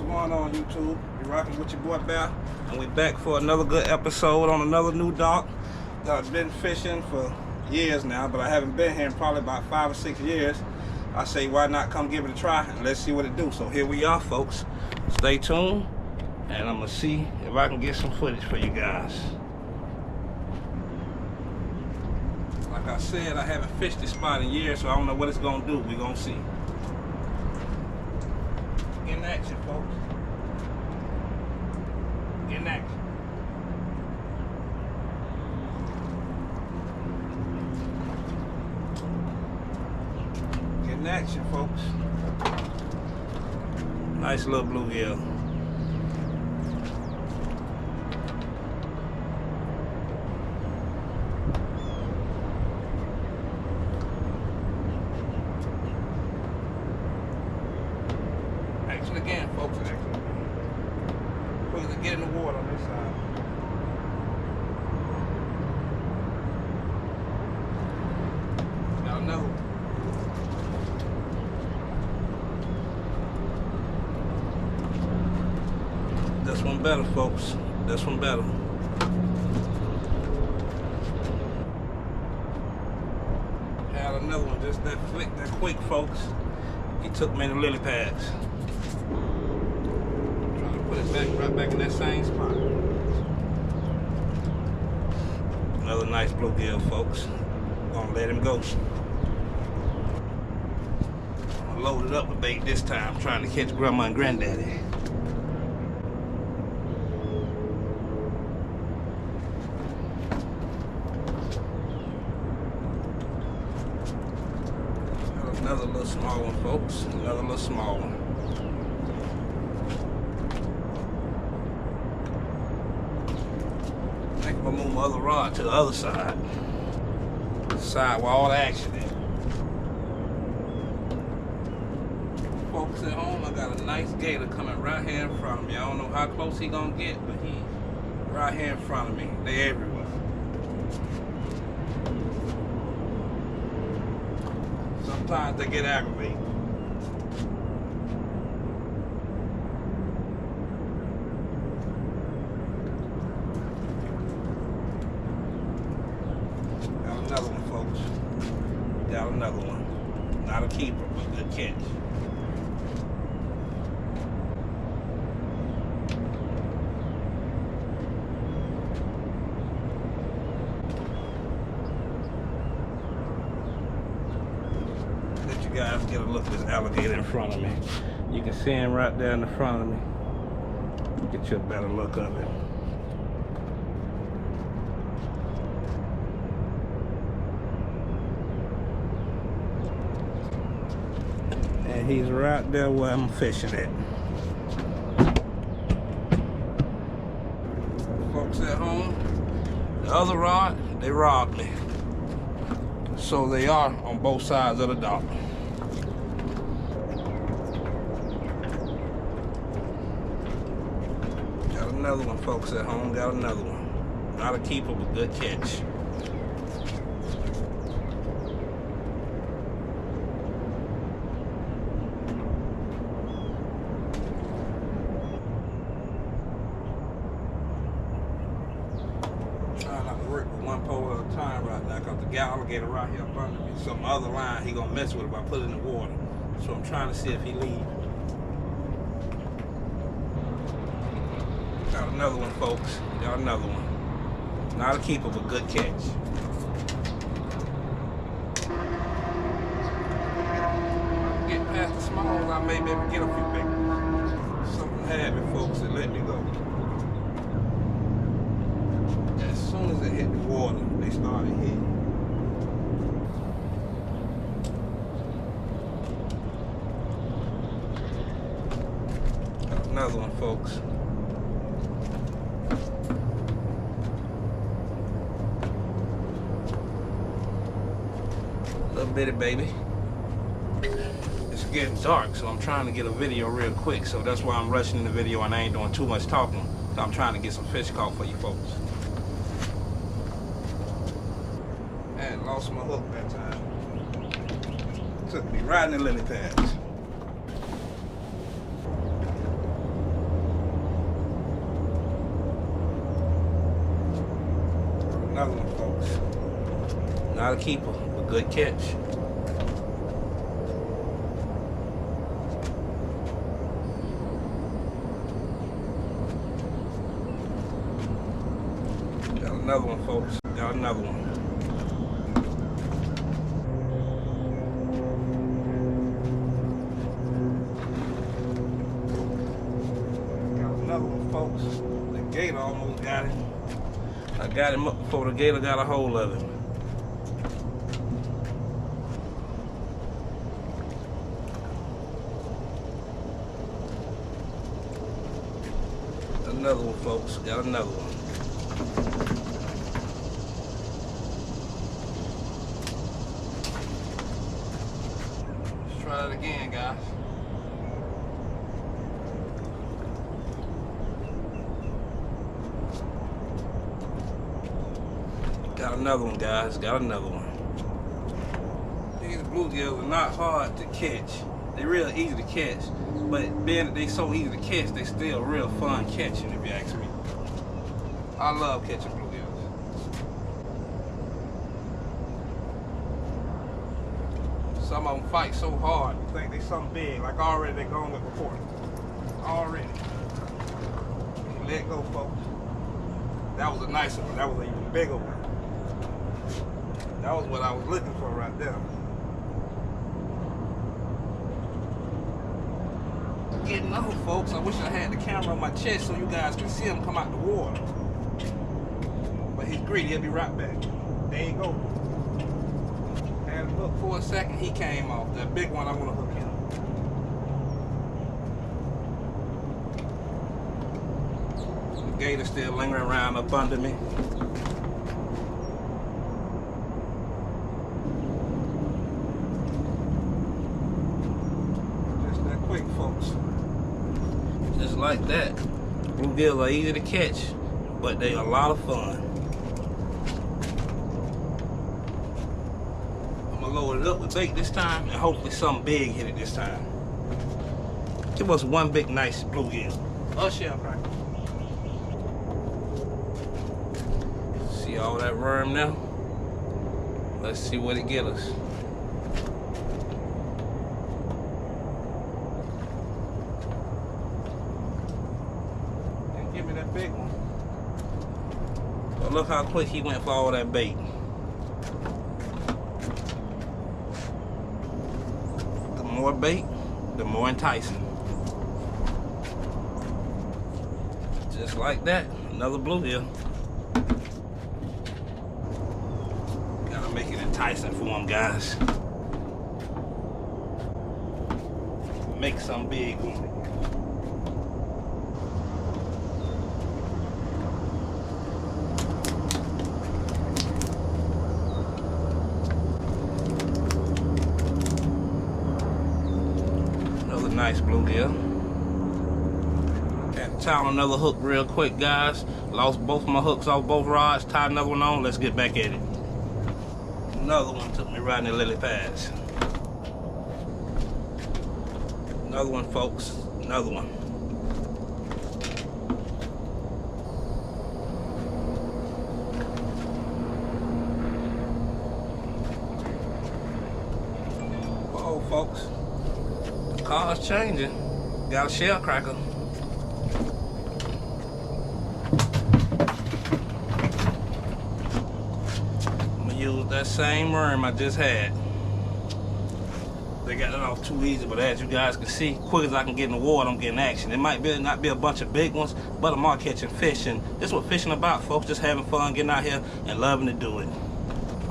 going on, YouTube? You're rocking with your boy Bear, and we're back for another good episode on another new dock. I've been fishing for years now, but I haven't been here in probably about 5 or 6 years. I say, why not come give it a try and let's see what it do. So here we are, folks. Stay tuned, and I'm gonna see if I can get some footage for you guys. Like I said, I haven't fished this spot in years, so I don't know what it's gonna do. We're gonna see. Get in action, folks. Get in action. Get in action, folks. Nice little bluegill. Action again, folks. Action again. We're gonna get in the water on this side. Y'all know. This one better, folks. This one better. Had another one just that quick, folks. He took me in the lily pads. Trying to put it back, right back in that same spot. Another nice bluegill, folks. Gonna let him go. I loaded up with bait this time, trying to catch Grandma and Granddaddy. Another little small one, folks. Another little small one. I think I'm gonna move my other rod to the other side. Side where all the action is. Folks at home, I got a nice gator coming right here in front of me. I don't know how close he gonna get, but he right here in front of me. They everywhere. Sometimes they get aggravated. Got another one, folks. Got another one. Not a keeper, but a good catch. Guys, get a look at this alligator in front of me. You can see him right there in the front of me. Get you a better look of it. And he's right there where I'm fishing at. Folks at home, the other rod, they robbed me. So they are on both sides of the dock. Another one, folks at home. Got another one. Not a keeper, but good catch. Trying not to work with one pole at a time right now, because the alligator right here up under me. So my other line, he gonna mess with it if I put it in the water. So I'm trying to see if he leaves. Got another one, folks. Got another one. Not a keeper, but good catch. Get past the small ones, I may be able to get a few big ones. Something happened, folks, that let me go. As soon as it hit the water, they started hitting. Got another one, folks. Little bitty baby. It's getting dark, so I'm trying to get a video real quick, so that's why I'm rushing in the video and I ain't doing too much talking. So I'm trying to get some fish caught for you folks. And lost my hook that time. Took me right in the lily pads. Not a keeper, but good catch. Got another one, folks. Got another one. Got another one, folks. The gator almost got him. I got him up before the gator got a hold of him. Another one, folks. Got another one. Let's try that again, guys. Got another one, guys. Got another one. These bluegills are not hard to catch. They're real easy to catch. But being that they so easy to catch, they still real fun catching, if you ask me. I love catching bluegills. Some of them fight so hard, you think they something big, like already they gone with before. Already. Let go, folks. That was a nicer one. That was an even bigger one. That was what I was looking for right there. Getting old, folks. I wish I had the camera on my chest so you guys can see him come out the water. But he's greedy. He'll be right back. There you go. Had him hooked for a second. He came off. That big one, I want to hook him. The gator's still lingering around up under me. Just that quick, folks. Just like that. Bluegills are easy to catch, but they are a lot of fun. I'm gonna load it up with bait this time, and hopefully something big hit it this time. Give us one big nice bluegill. Oh, shell cracker. See all that worm now? Let's see what it get us. Give me that big one. But look how quick he went for all that bait. The more bait, the more enticing. Just like that, another bluegill. Gotta make it enticing for them, guys. Make some big one. Nice bluegill. Had to tie on another hook real quick, guys. Lost both of my hooks off both rods. Tied another one on. Let's get back at it. Another one took me right in the lily pads. Another one, folks. Another one. Uh-oh, folks. Car's changing. Got a shell cracker. I'm gonna use that same worm I just had. They got it off too easy, but as you guys can see, quick as I can get in the water, I'm getting action. It might not be a bunch of big ones, but I'm all catching fish, and this is what fishing about, folks. Just having fun, getting out here, and loving to do it.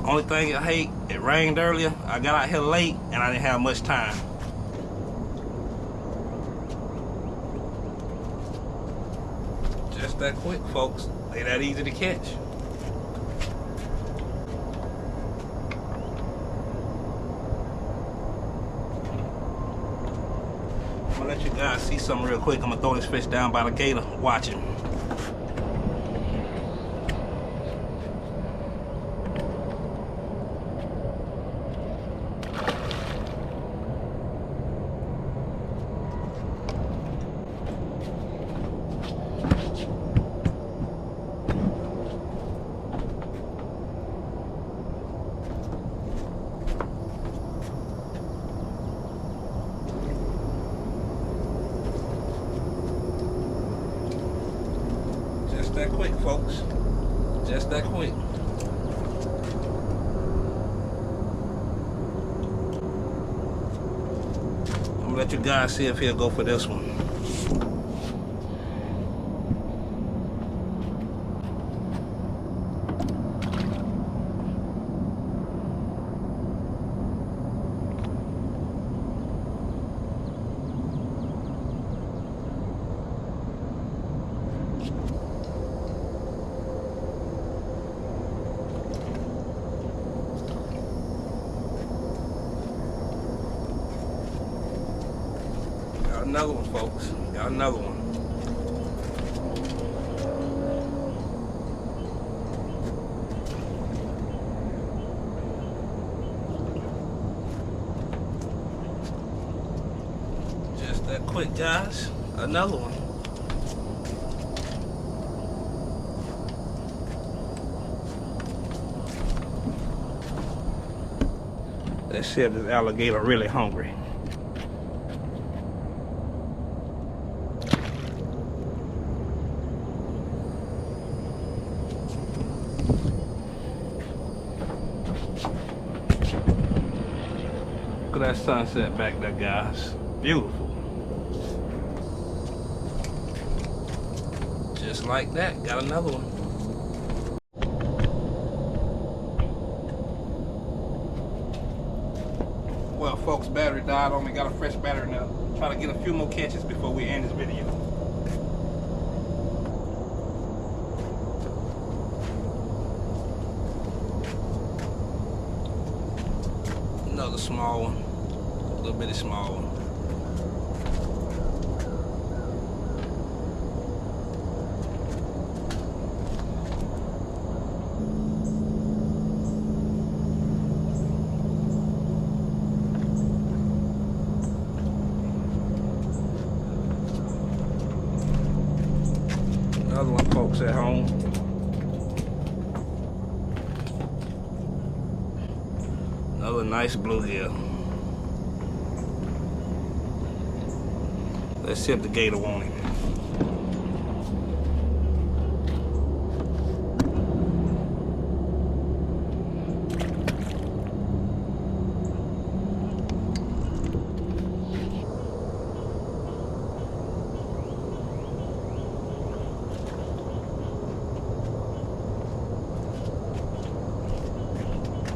Only thing I hate, it rained earlier. I got out here late, and I didn't have much time. Just that quick, folks. They that easy to catch. I'm gonna let you guys see something real quick. I'm gonna throw this fish down by the gator. Watch him. that quick, folks. Just that quick. I'm gonna let you guys see if he'll go for this one. Got another one, folks. Got another one. Just that quick, guys. Another one. Let's see if this alligator really hungry. Look at that sunset back there, guys. Beautiful. Just like that, got another one. Well, folks, battery died on me. Got a fresh battery now. Try to get a few more catches before we end this video. Another small one. A little bitty small one. Another one, folks, at home. Another nice bluegill. Let's see if the gator want him.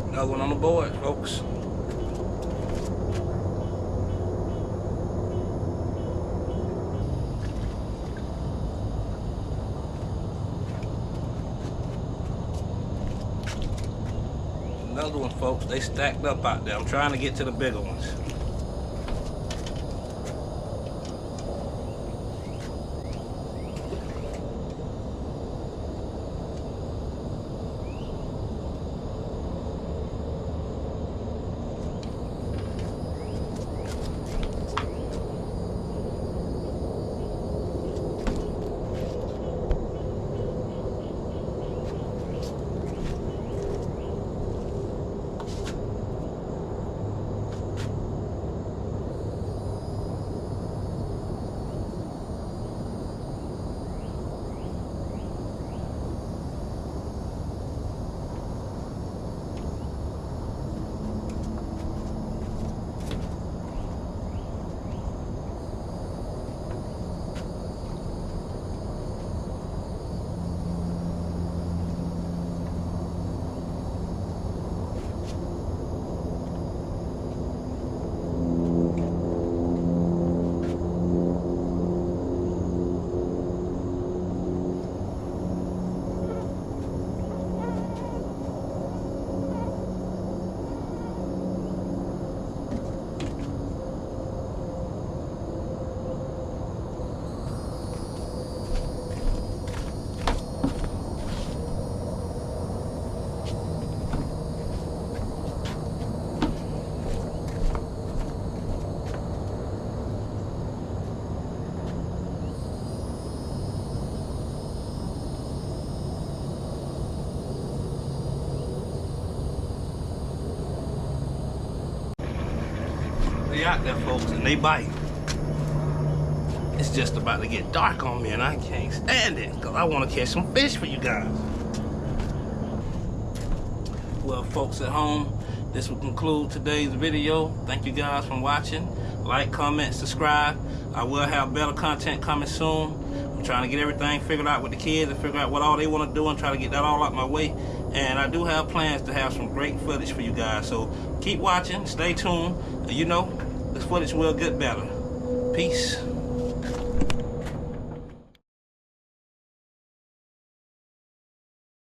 Another one on the board, folks. Another one, folks. They stacked up out there. I'm trying to get to the bigger ones. They out there, folks, and they bite. It's just about to get dark on me and I can't stand it because I want to catch some fish for you guys. Well, folks at home, this will conclude today's video. Thank you guys for watching. Like, comment, subscribe. I will have better content coming soon. I'm trying to get everything figured out with the kids and figure out what all they want to do and try to get that all out my way. And I do have plans to have some great footage for you guys. So keep watching, stay tuned. And you know, this footage will get better. Peace.